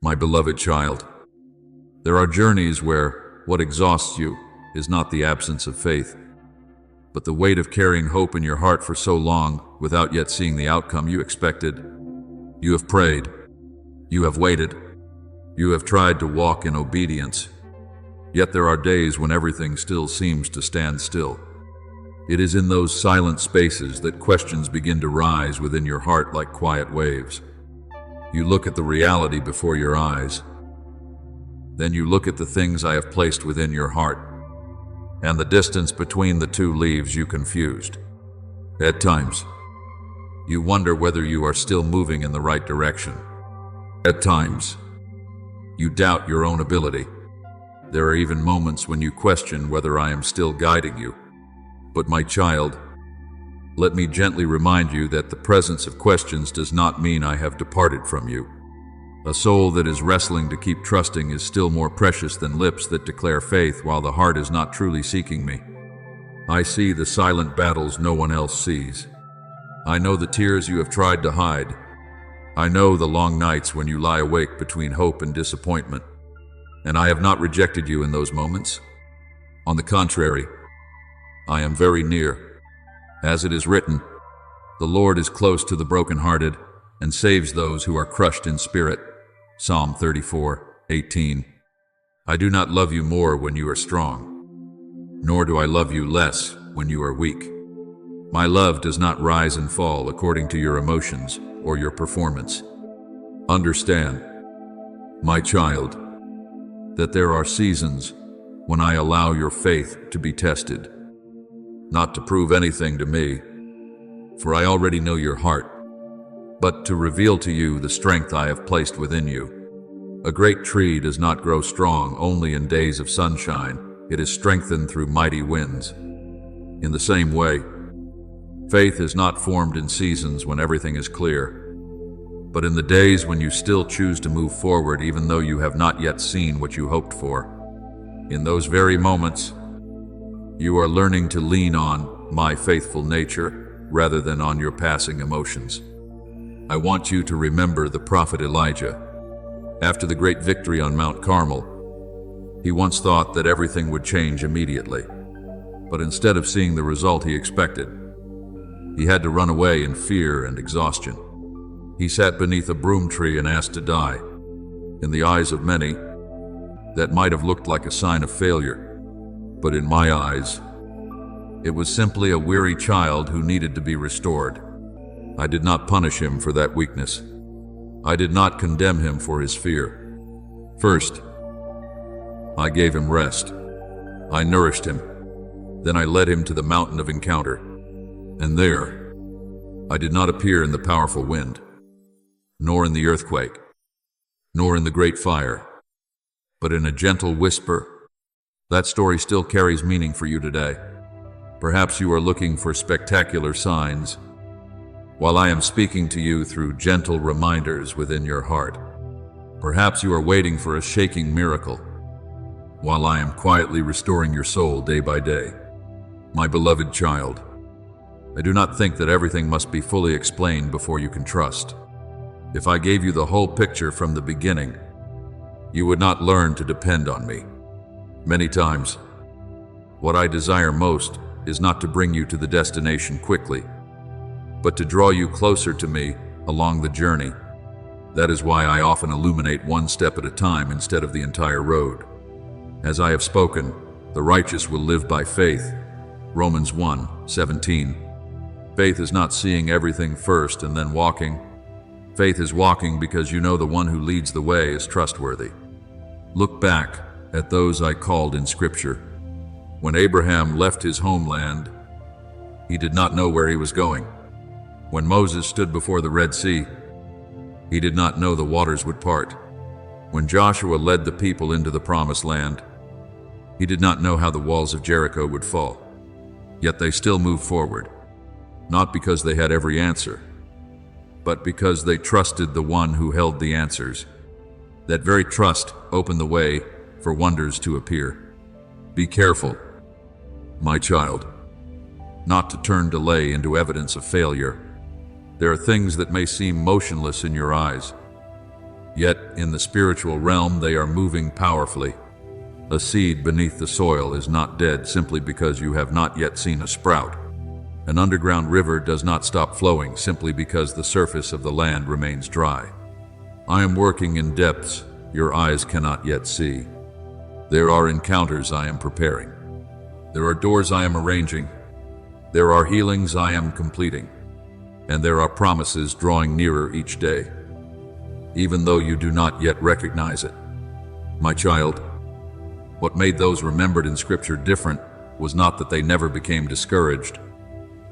My beloved child, there are journeys where what exhausts you is not the absence of faith, but the weight of carrying hope in your heart for so long without yet seeing the outcome you expected. You have prayed, you have waited, you have tried to walk in obedience, yet there are days when everything still seems to stand still. It is in those silent spaces that questions begin to rise within your heart like quiet waves. You look at the reality before your eyes. Then you look at the things I have placed within your heart, and the distance between the two leaves you confused. At times, you wonder whether you are still moving in the right direction. At times, you doubt your own ability. There are even moments when you question whether I am still guiding you. But my child, let me gently remind you that the presence of questions does not mean I have departed from you. A soul that is wrestling to keep trusting is still more precious than lips that declare faith while the heart is not truly seeking me. I see the silent battles no one else sees. I know the tears you have tried to hide. I know the long nights when you lie awake between hope and disappointment. And I have not rejected you in those moments. On the contrary, I am very near. As it is written, the Lord is close to the brokenhearted and saves those who are crushed in spirit. Psalm 34:18. I do not love you more when you are strong, nor do I love you less when you are weak. My love does not rise and fall according to your emotions or your performance. Understand, my child, that there are seasons when I allow your faith to be tested. Not to prove anything to me, for I already know your heart, but to reveal to you the strength I have placed within you. A great tree does not grow strong only in days of sunshine. It is strengthened through mighty winds. In the same way, faith is not formed in seasons when everything is clear, but in the days when you still choose to move forward even though you have not yet seen what you hoped for. In those very moments, you are learning to lean on my faithful nature rather than on your passing emotions. I want you to remember the prophet Elijah. After the great victory on Mount Carmel, he once thought that everything would change immediately. But instead of seeing the result he expected, he had to run away in fear and exhaustion. He sat beneath a broom tree and asked to die. In the eyes of many, that might have looked like a sign of failure. But in my eyes, it was simply a weary child who needed to be restored. I did not punish him for that weakness. I did not condemn him for his fear. First, I gave him rest. I nourished him. Then I led him to the mountain of encounter. And there, I did not appear in the powerful wind, nor in the earthquake, nor in the great fire, but in a gentle whisper. That story still carries meaning for you today. Perhaps you are looking for spectacular signs, while I am speaking to you through gentle reminders within your heart. Perhaps you are waiting for a shaking miracle, while I am quietly restoring your soul day by day. My beloved child, I do not think that everything must be fully explained before you can trust. If I gave you the whole picture from the beginning, you would not learn to depend on me. Many times, what I desire most is not to bring you to the destination quickly, but to draw you closer to me along the journey. That is why I often illuminate one step at a time instead of the entire road. As I have spoken, the righteous will live by faith. Romans 1:17. Faith is not seeing everything first and then walking. Faith is walking because you know the one who leads the way is trustworthy. Look back at those I called in Scripture. When Abraham left his homeland, he did not know where he was going. When Moses stood before the Red Sea, he did not know the waters would part. When Joshua led the people into the Promised Land, he did not know how the walls of Jericho would fall. Yet they still moved forward, not because they had every answer, but because they trusted the one who held the answers. That very trust opened the way for wonders to appear. Be careful, my child, not to turn delay into evidence of failure. There are things that may seem motionless in your eyes, Yet, in the spiritual realm, they are moving powerfully. A seed beneath the soil is not dead simply because you have not yet seen a sprout. An underground river does not stop flowing simply because the surface of the land remains dry. I am working in depths your eyes cannot yet see. There are encounters I am preparing. There are doors I am arranging. There are healings I am completing. And there are promises drawing nearer each day, even though you do not yet recognize it. My child, what made those remembered in Scripture different was not that they never became discouraged.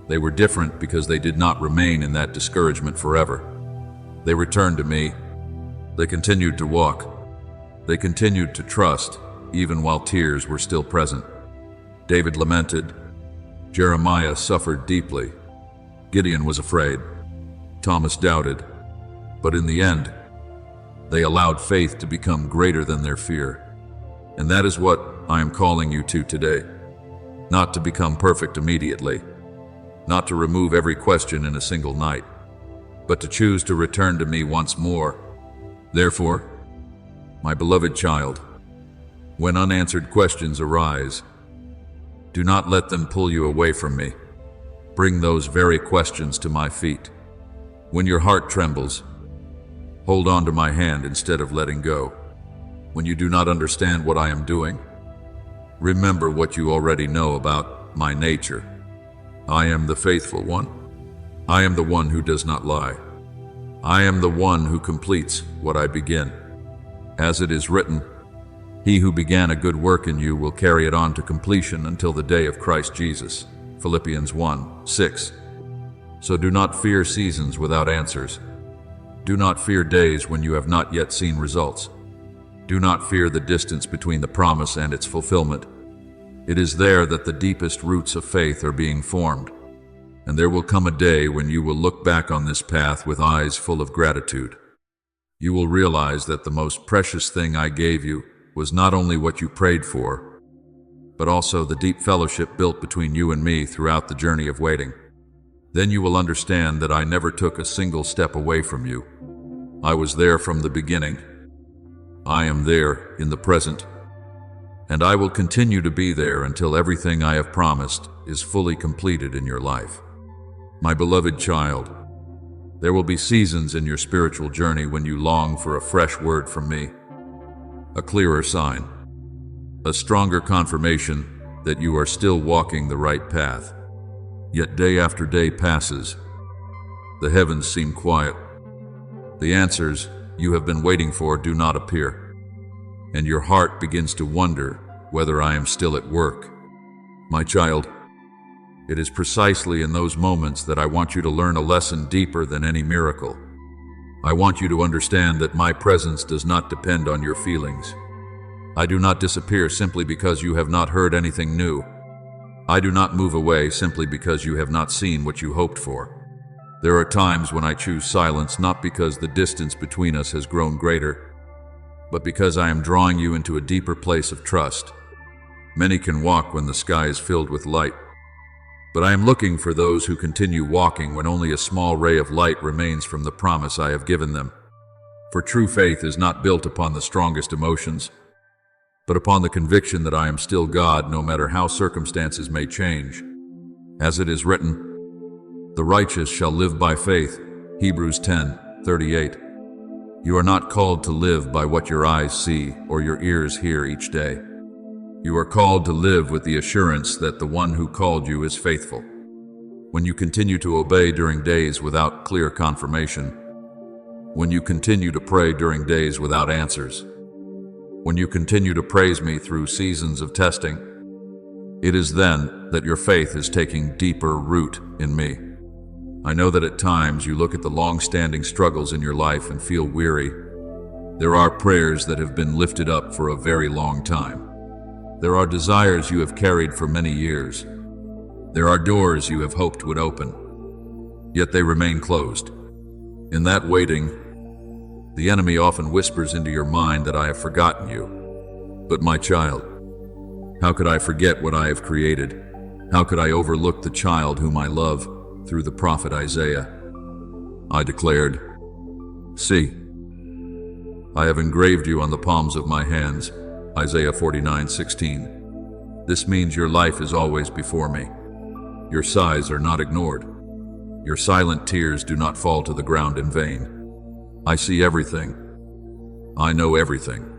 They were different because they did not remain in that discouragement forever. They returned to me. They continued to walk. They continued to trust, even while tears were still present. David lamented. Jeremiah suffered deeply. Gideon was afraid. Thomas doubted. But in the end, they allowed faith to become greater than their fear. And that is what I am calling you to today. Not to become perfect immediately. Not to remove every question in a single night, but to choose to return to me once more. Therefore, my beloved child, when unanswered questions arise, do not let them pull you away from me. Bring those very questions to my feet. When your heart trembles, hold on to my hand instead of letting go. When you do not understand what I am doing, remember what you already know about my nature. I am the faithful one. I am the one who does not lie. I am the one who completes what I begin. As it is written, he who began a good work in you will carry it on to completion until the day of Christ Jesus. Philippians 1:6. So do not fear seasons without answers. Do not fear days when you have not yet seen results. Do not fear the distance between the promise and its fulfillment. It is there that the deepest roots of faith are being formed. And there will come a day when you will look back on this path with eyes full of gratitude. You will realize that the most precious thing I gave you was not only what you prayed for, but also the deep fellowship built between you and me throughout the journey of waiting. Then you will understand that I never took a single step away from you. I was there from the beginning. I am there in the present. And I will continue to be there until everything I have promised is fully completed in your life. My beloved child, there will be seasons in your spiritual journey when you long for a fresh word from me, a clearer sign, a stronger confirmation that you are still walking the right path. Yet day after day passes. The heavens seem quiet. The answers you have been waiting for do not appear. And your heart begins to wonder whether I am still at work. My child, it is precisely in those moments that I want you to learn a lesson deeper than any miracle. I want you to understand that my presence does not depend on your feelings. I do not disappear simply because you have not heard anything new. I do not move away simply because you have not seen what you hoped for. There are times when I choose silence not because the distance between us has grown greater, but because I am drawing you into a deeper place of trust. Many can walk when the sky is filled with light, but I am looking for those who continue walking when only a small ray of light remains from the promise I have given them. For true faith is not built upon the strongest emotions, but upon the conviction that I am still God no matter how circumstances may change. As it is written, the righteous shall live by faith. Hebrews 10:38. You are not called to live by what your eyes see or your ears hear each day. You are called to live with the assurance that the one who called you is faithful. When you continue to obey during days without clear confirmation, when you continue to pray during days without answers, when you continue to praise me through seasons of testing, it is then that your faith is taking deeper root in me. I know that at times you look at the long-standing struggles in your life and feel weary. There are prayers that have been lifted up for a very long time. There are desires you have carried for many years. There are doors you have hoped would open, yet they remain closed. In that waiting, the enemy often whispers into your mind that I have forgotten you. But my child, how could I forget what I have created? How could I overlook the child whom I love? Through the prophet Isaiah, I declared, see, I have engraved you on the palms of my hands. Isaiah 49:16. This means your life is always before me. Your sighs are not ignored. Your silent tears do not fall to the ground in vain. I see everything. I know everything.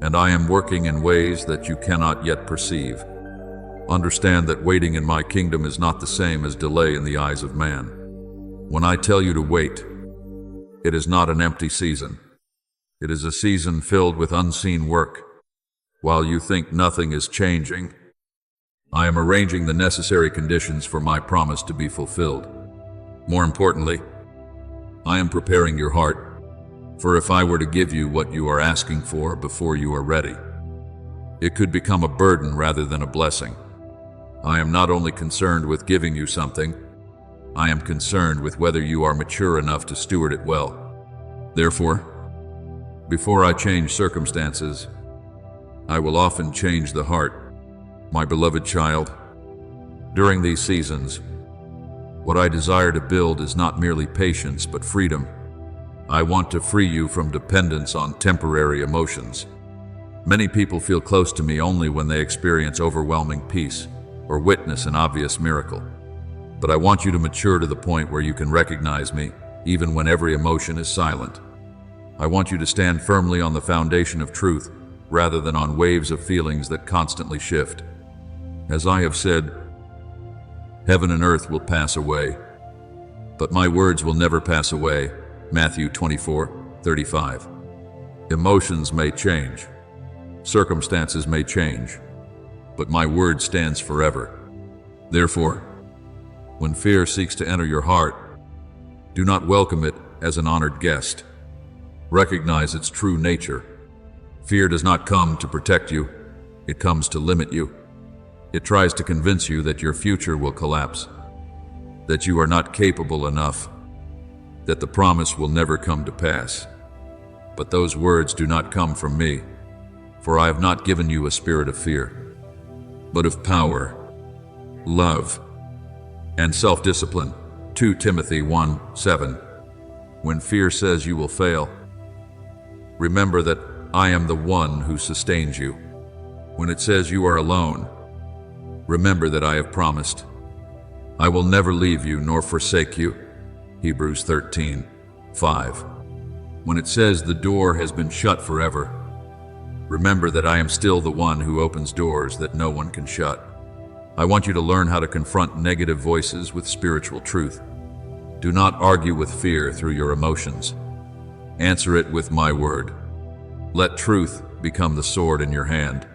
And I am working in ways that you cannot yet perceive. Understand that waiting in my kingdom is not the same as delay in the eyes of man. When I tell you to wait, it is not an empty season. It is a season filled with unseen work. While you think nothing is changing, I am arranging the necessary conditions for my promise to be fulfilled. More importantly, I am preparing your heart, for if I were to give you what you are asking for before you are ready, it could become a burden rather than a blessing. I am not only concerned with giving you something, I am concerned with whether you are mature enough to steward it well. Therefore, before I change circumstances, I will often change the heart. My beloved child, during these seasons, what I desire to build is not merely patience, but freedom. I want to free you from dependence on temporary emotions. Many people feel close to me only when they experience overwhelming peace or witness an obvious miracle. But I want you to mature to the point where you can recognize me, even when every emotion is silent. I want you to stand firmly on the foundation of truth, rather than on waves of feelings that constantly shift. As I have said, heaven and earth will pass away, but my words will never pass away. Matthew 24:35. Emotions may change, circumstances may change, but my word stands forever. Therefore, when fear seeks to enter your heart, do not welcome it as an honored guest. Recognize its true nature. Fear does not come to protect you, it comes to limit you. It tries to convince you that your future will collapse, that you are not capable enough, that the promise will never come to pass. But those words do not come from me, for I have not given you a spirit of fear, but of power, love, and self-discipline. 2 Timothy 1:7. When fear says you will fail, remember that I am the one who sustains you. When it says you are alone, remember that I have promised. I will never leave you nor forsake you. Hebrews 13:5. When it says the door has been shut forever, remember that I am still the one who opens doors that no one can shut. I want you to learn how to confront negative voices with spiritual truth. Do not argue with fear through your emotions. Answer it with my word. Let truth become the sword in your hand.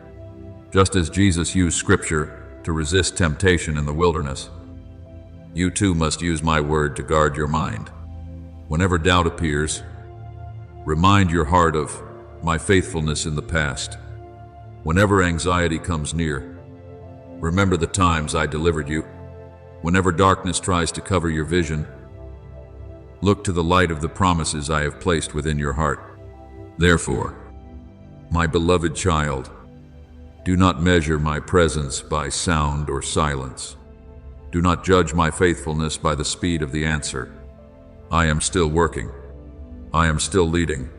Just as Jesus used Scripture to resist temptation in the wilderness, you too must use my word to guard your mind. Whenever doubt appears, remind your heart of my faithfulness in the past. Whenever anxiety comes near, remember the times I delivered you. Whenever darkness tries to cover your vision, look to the light of the promises I have placed within your heart. Therefore, my beloved child, do not measure my presence by sound or silence. Do not judge my faithfulness by the speed of the answer. I am still working. I am still leading.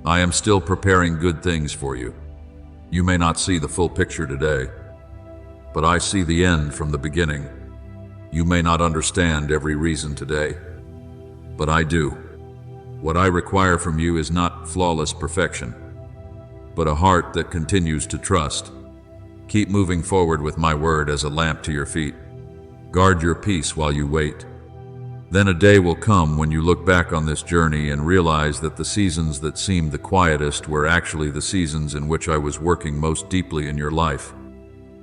I am still preparing good things for you. You may not see the full picture today, but I see the end from the beginning. You may not understand every reason today, but I do. What I require from you is not flawless perfection, but a heart that continues to trust. Keep moving forward with my word as a lamp to your feet. Guard your peace while you wait. Then a day will come when you look back on this journey and realize that the seasons that seemed the quietest were actually the seasons in which I was working most deeply in your life.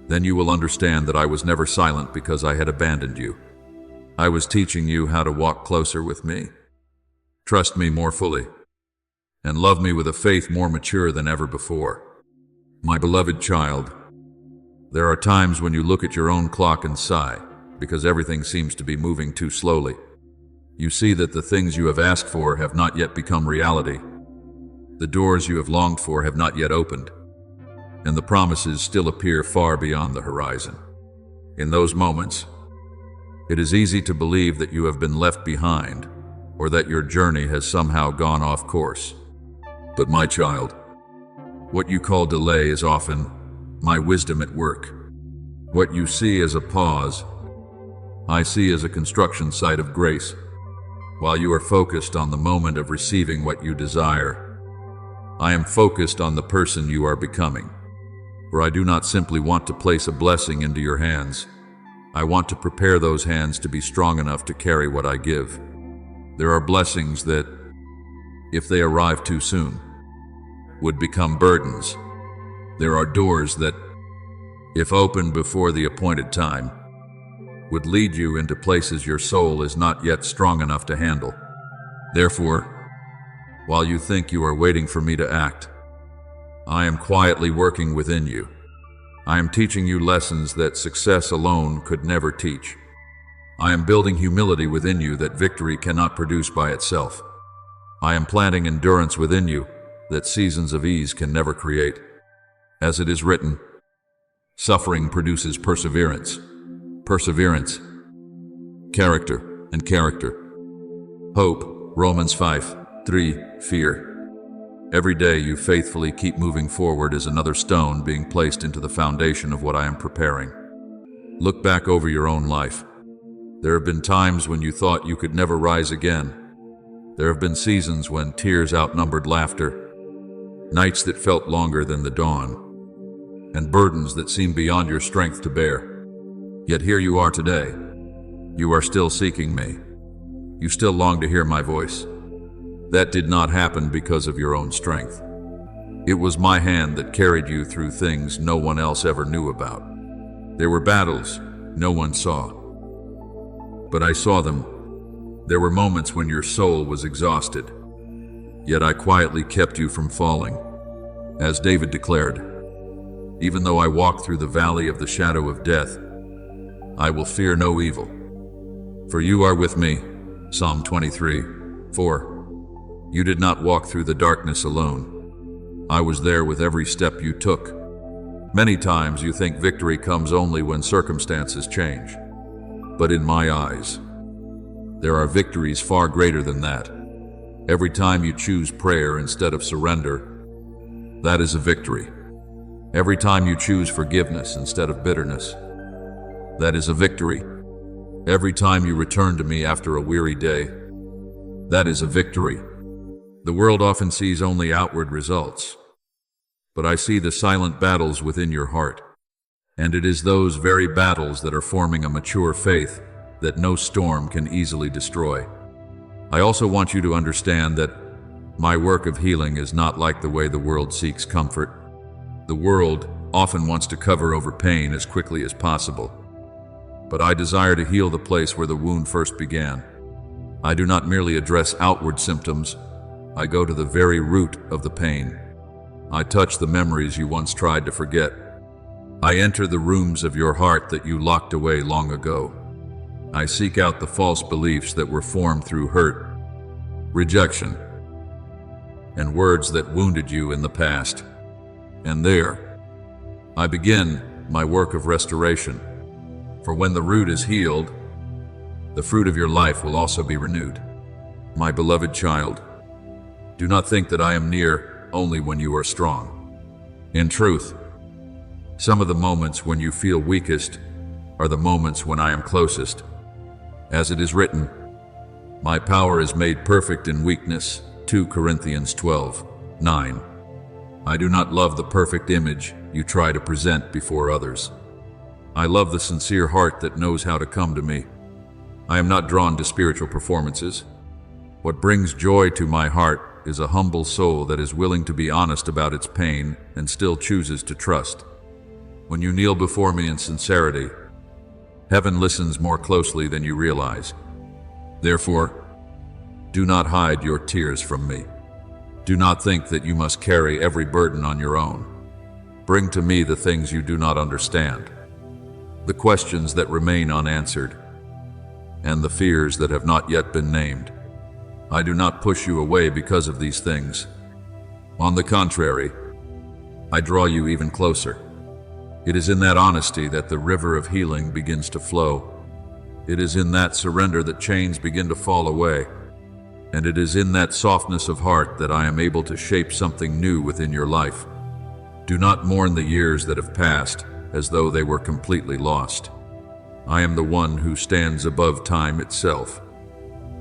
Then you will understand that I was never silent because I had abandoned you. I was teaching you how to walk closer with me, trust me more fully, and love me with a faith more mature than ever before. My beloved child, there are times when you look at your own clock and sigh because everything seems to be moving too slowly. You see that the things you have asked for have not yet become reality. The doors you have longed for have not yet opened, and the promises still appear far beyond the horizon. In those moments, it is easy to believe that you have been left behind or that your journey has somehow gone off course. But my child, what you call delay is often my wisdom at work. What you see as a pause, I see as a construction site of grace. While you are focused on the moment of receiving what you desire, I am focused on the person you are becoming. For I do not simply want to place a blessing into your hands. I want to prepare those hands to be strong enough to carry what I give. There are blessings that, if they arrive too soon, would become burdens. There are doors that, if opened before the appointed time, would lead you into places your soul is not yet strong enough to handle. Therefore, while you think you are waiting for me to act, I am quietly working within you. I am teaching you lessons that success alone could never teach. I am building humility within you that victory cannot produce by itself. I am planting endurance within you that seasons of ease can never create. As it is written, suffering produces perseverance. Perseverance, character, and character. Hope, Romans 5:3, fear. Every day you faithfully keep moving forward is another stone being placed into the foundation of what I am preparing. Look back over your own life. There have been times when you thought you could never rise again. There have been seasons when tears outnumbered laughter, nights that felt longer than the dawn, and burdens that seemed beyond your strength to bear. Yet here you are today. You are still seeking me. You still long to hear my voice. That did not happen because of your own strength. It was my hand that carried you through things no one else ever knew about. There were battles no one saw, but I saw them. There were moments when your soul was exhausted, yet I quietly kept you from falling. As David declared, even though I walk through the valley of the shadow of death, I will fear no evil, for you are with me. Psalm 23:4. You did not walk through the darkness alone. I was there with every step you took. Many times you think victory comes only when circumstances change. But in my eyes, there are victories far greater than that. Every time you choose prayer instead of surrender, that is a victory. Every time you choose forgiveness instead of bitterness, that is a victory. Every time you return to me after a weary day, that is a victory. The world often sees only outward results, but I see the silent battles within your heart. And it is those very battles that are forming a mature faith that no storm can easily destroy. I also want you to understand that my work of healing is not like the way the world seeks comfort. The world often wants to cover over pain as quickly as possible. But I desire to heal the place where the wound first began. I do not merely address outward symptoms. I go to the very root of the pain. I touch the memories you once tried to forget. I enter the rooms of your heart that you locked away long ago. I seek out the false beliefs that were formed through hurt, rejection, and words that wounded you in the past. And there, I begin my work of restoration. For when the root is healed, the fruit of your life will also be renewed. My beloved child, do not think that I am near only when you are strong. In truth, some of the moments when you feel weakest are the moments when I am closest. As it is written, my power is made perfect in weakness, 2 Corinthians 12:9. I do not love the perfect image you try to present before others. I love the sincere heart that knows how to come to me. I am not drawn to spiritual performances. What brings joy to my heart is a humble soul that is willing to be honest about its pain and still chooses to trust. When you kneel before me in sincerity, heaven listens more closely than you realize. Therefore, do not hide your tears from me. Do not think that you must carry every burden on your own. Bring to me the things you do not understand, the questions that remain unanswered, and the fears that have not yet been named. I do not push you away because of these things. On the contrary, I draw you even closer. It is in that honesty that the river of healing begins to flow. It is in that surrender that chains begin to fall away. And it is in that softness of heart that I am able to shape something new within your life. Do not mourn the years that have passed as though they were completely lost. I am the one who stands above time itself.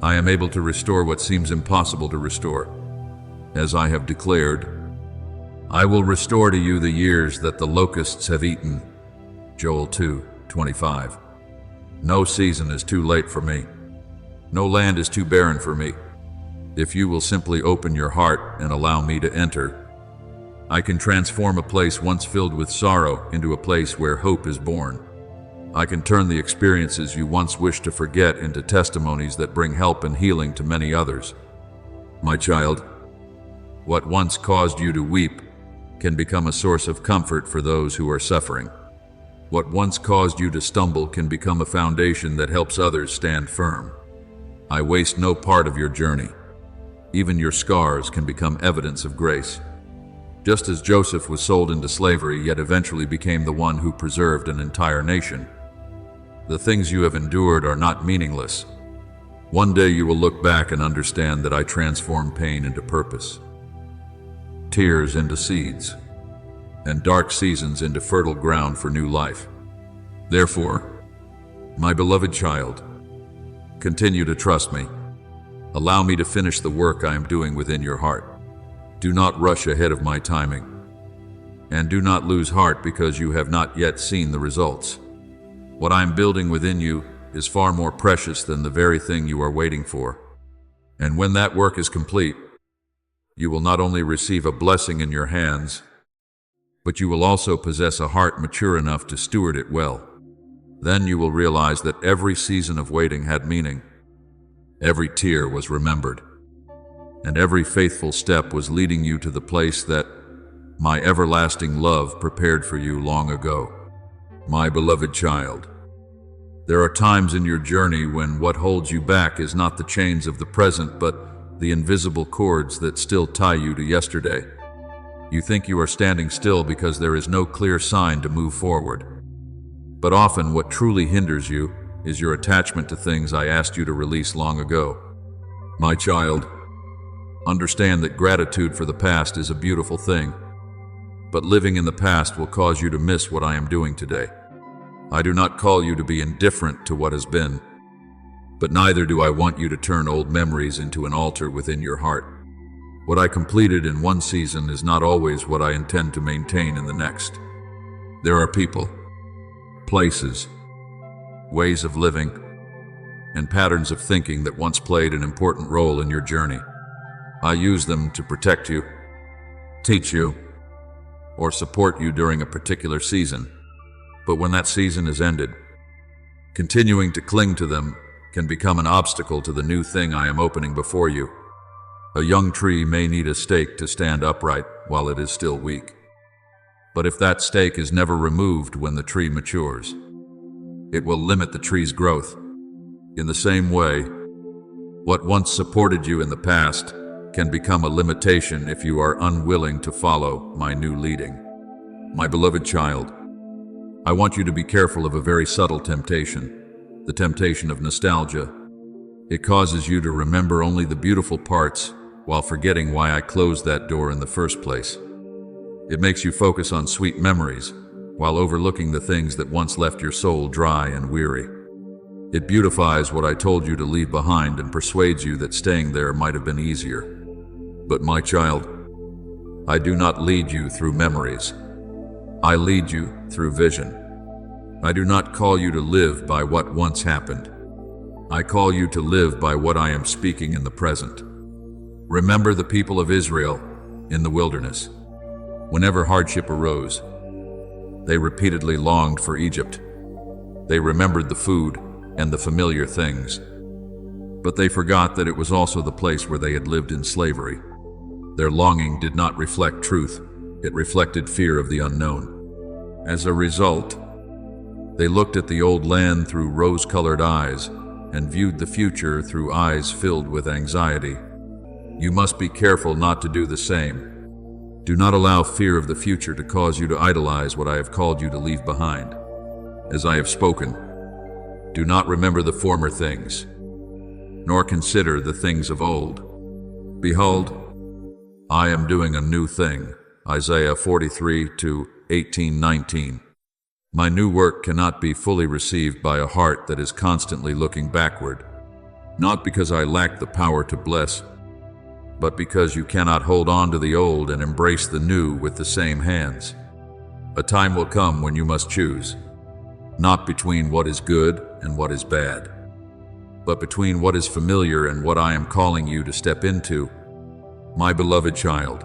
I am able to restore what seems impossible to restore. As I have declared, I will restore to you the years that the locusts have eaten. Joel 2:25. No season is too late for me. No land is too barren for me. If you will simply open your heart and allow me to enter, I can transform a place once filled with sorrow into a place where hope is born. I can turn the experiences you once wished to forget into testimonies that bring help and healing to many others. My child, what once caused you to weep can become a source of comfort for those who are suffering. What once caused you to stumble can become a foundation that helps others stand firm. I waste no part of your journey. Even your scars can become evidence of grace. Just as Joseph was sold into slavery, yet eventually became the one who preserved an entire nation. The things you have endured are not meaningless. One day you will look back and understand that I transform pain into purpose, tears into seeds, and dark seasons into fertile ground for new life. Therefore, my beloved child, continue to trust me. Allow me to finish the work I am doing within your heart. Do not rush ahead of my timing, and do not lose heart because you have not yet seen the results. What I am building within you is far more precious than the very thing you are waiting for. And when that work is complete, you will not only receive a blessing in your hands, but you will also possess a heart mature enough to steward it well. Then you will realize that every season of waiting had meaning. Every tear was remembered, and every faithful step was leading you to the place that my everlasting love prepared for you long ago. My beloved child, there are times in your journey when what holds you back is not the chains of the present, but the invisible cords that still tie you to yesterday. You think you are standing still because there is no clear sign to move forward. But often what truly hinders you is your attachment to things I asked you to release long ago. My child, understand that gratitude for the past is a beautiful thing, but living in the past will cause you to miss what I am doing today. I do not call you to be indifferent to what has been, but neither do I want you to turn old memories into an altar within your heart. What I completed in one season is not always what I intend to maintain in the next. There are people, places, ways of living, and patterns of thinking that once played an important role in your journey. I use them to protect you, teach you, or support you during a particular season. But when that season is ended, continuing to cling to them can become an obstacle to the new thing I am opening before you. A young tree may need a stake to stand upright while it is still weak. But if that stake is never removed when the tree matures, it will limit the tree's growth. In the same way, what once supported you in the past can become a limitation if you are unwilling to follow my new leading. My beloved child, I want you to be careful of a very subtle temptation, the temptation of nostalgia. It causes you to remember only the beautiful parts while forgetting why I closed that door in the first place. It makes you focus on sweet memories while overlooking the things that once left your soul dry and weary. It beautifies what I told you to leave behind and persuades you that staying there might have been easier. But my child, I do not lead you through memories. I lead you through vision. I do not call you to live by what once happened. I call you to live by what I am speaking in the present. Remember the people of Israel in the wilderness. Whenever hardship arose, they repeatedly longed for Egypt. They remembered the food and the familiar things, but they forgot that it was also the place where they had lived in slavery. Their longing did not reflect truth, it reflected fear of the unknown. As a result, they looked at the old land through rose-colored eyes and viewed the future through eyes filled with anxiety. You must be careful not to do the same. Do not allow fear of the future to cause you to idolize what I have called you to leave behind. As I have spoken, do not remember the former things. nor consider the things of old. Behold, I am doing a new thing. Isaiah 43 to 18:19. My new work cannot be fully received by a heart that is constantly looking backward, not because I lack the power to bless, but because you cannot hold on to the old and embrace the new with the same hands. A time will come when you must choose, not between what is good and what is bad, but between what is familiar and what I am calling you to step into. My beloved child,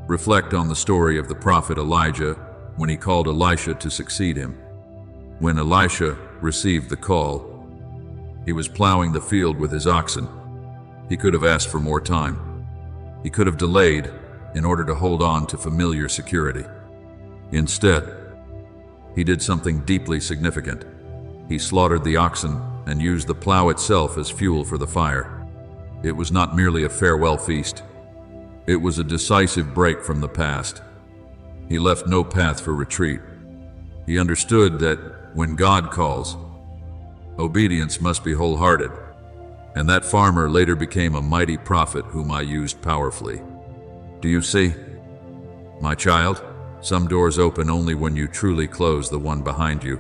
reflect on the story of the prophet Elijah when he called Elisha to succeed him. When Elisha received the call, he was plowing the field with his oxen. He could have asked for more time. He could have delayed in order to hold on to familiar security. Instead, he did something deeply significant. He slaughtered the oxen and used the plow itself as fuel for the fire. It was not merely a farewell feast. It was a decisive break from the past. He left no path for retreat. He understood that when God calls, obedience must be wholehearted. And that farmer later became a mighty prophet whom I used powerfully. Do you see? My child, some doors open only when you truly close the one behind you.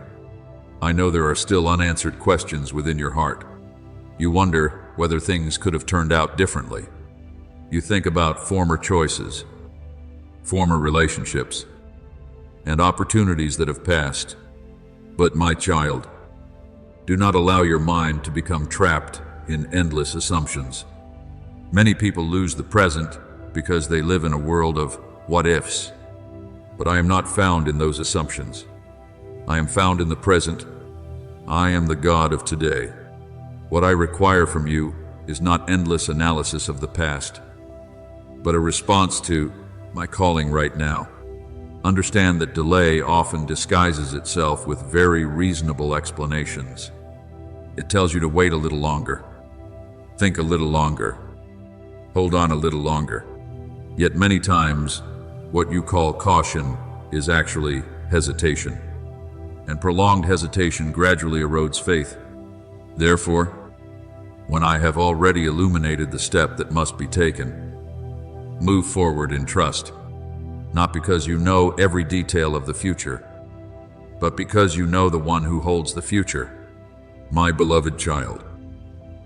I know there are still unanswered questions within your heart. You wonder whether things could have turned out differently. You think about former choices, former relationships, and opportunities that have passed. But my child, do not allow your mind to become trapped in endless assumptions. Many people lose the present because they live in a world of what-ifs. But I am not found in those assumptions. I am found in the present. I am the God of today. What I require from you is not endless analysis of the past, but a response to my calling right now. Understand that delay often disguises itself with very reasonable explanations. It tells you to wait a little longer, think a little longer, hold on a little longer. Yet many times, what you call caution is actually hesitation, and prolonged hesitation gradually erodes faith. Therefore, when I have already illuminated the step that must be taken, move forward in trust, not because you know every detail of the future, but because you know the one who holds the future. My beloved child,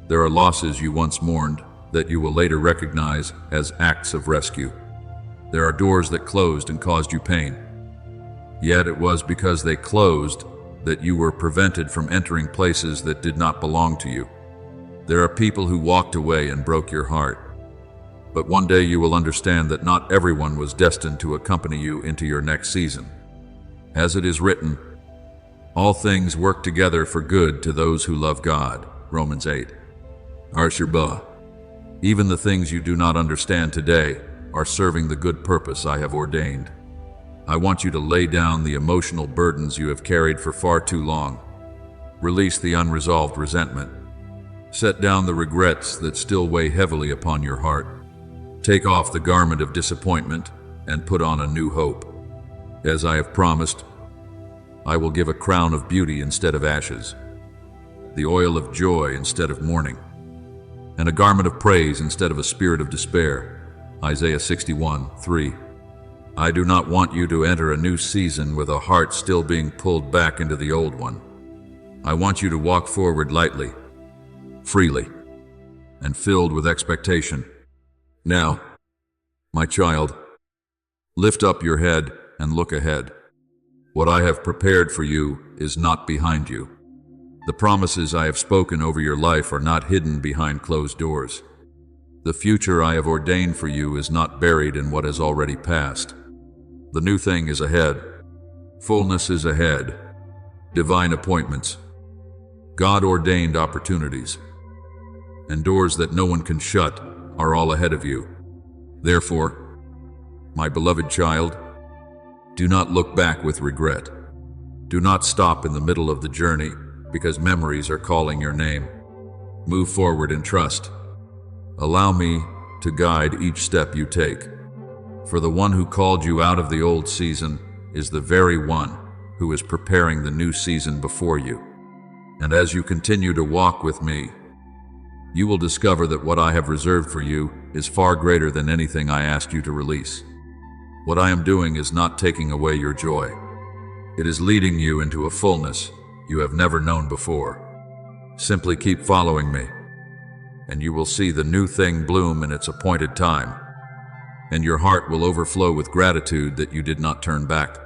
there are losses you once mourned that you will later recognize as acts of rescue. There are doors that closed and caused you pain. Yet it was because they closed that you were prevented from entering places that did not belong to you. There are people who walked away and broke your heart. But one day you will understand that not everyone was destined to accompany you into your next season. As it is written, all things work together for good to those who love God. Romans 8. Arshirba. Even the things you do not understand today are serving the good purpose I have ordained. I want you to lay down the emotional burdens you have carried for far too long. Release the unresolved resentment. Set down the regrets that still weigh heavily upon your heart. Take off the garment of disappointment and put on a new hope. As I have promised, I will give a crown of beauty instead of ashes, the oil of joy instead of mourning, and a garment of praise instead of a spirit of despair. Isaiah 61:3. I do not want you to enter a new season with a heart still being pulled back into the old one. I want you to walk forward lightly, freely, and filled with expectation. Now, my child, lift up your head and look ahead. What I have prepared for you is not behind you. The promises I have spoken over your life are not hidden behind closed doors. The future I have ordained for you is not buried in what has already passed. The new thing is ahead. Fullness is ahead. Divine appointments, God-ordained opportunities, and doors that no one can shut are all ahead of you. Therefore, my beloved child, do not look back with regret. Do not stop in the middle of the journey because memories are calling your name. Move forward in trust. Allow me to guide each step you take. For the one who called you out of the old season is the very one who is preparing the new season before you. And as you continue to walk with me, You will discover that what I have reserved for you is far greater than anything I asked you to release. What I am doing is not taking away your joy. It is leading you into a fullness you have never known before. Simply keep following me, and you will see the new thing bloom in its appointed time, and your heart will overflow with gratitude that you did not turn back.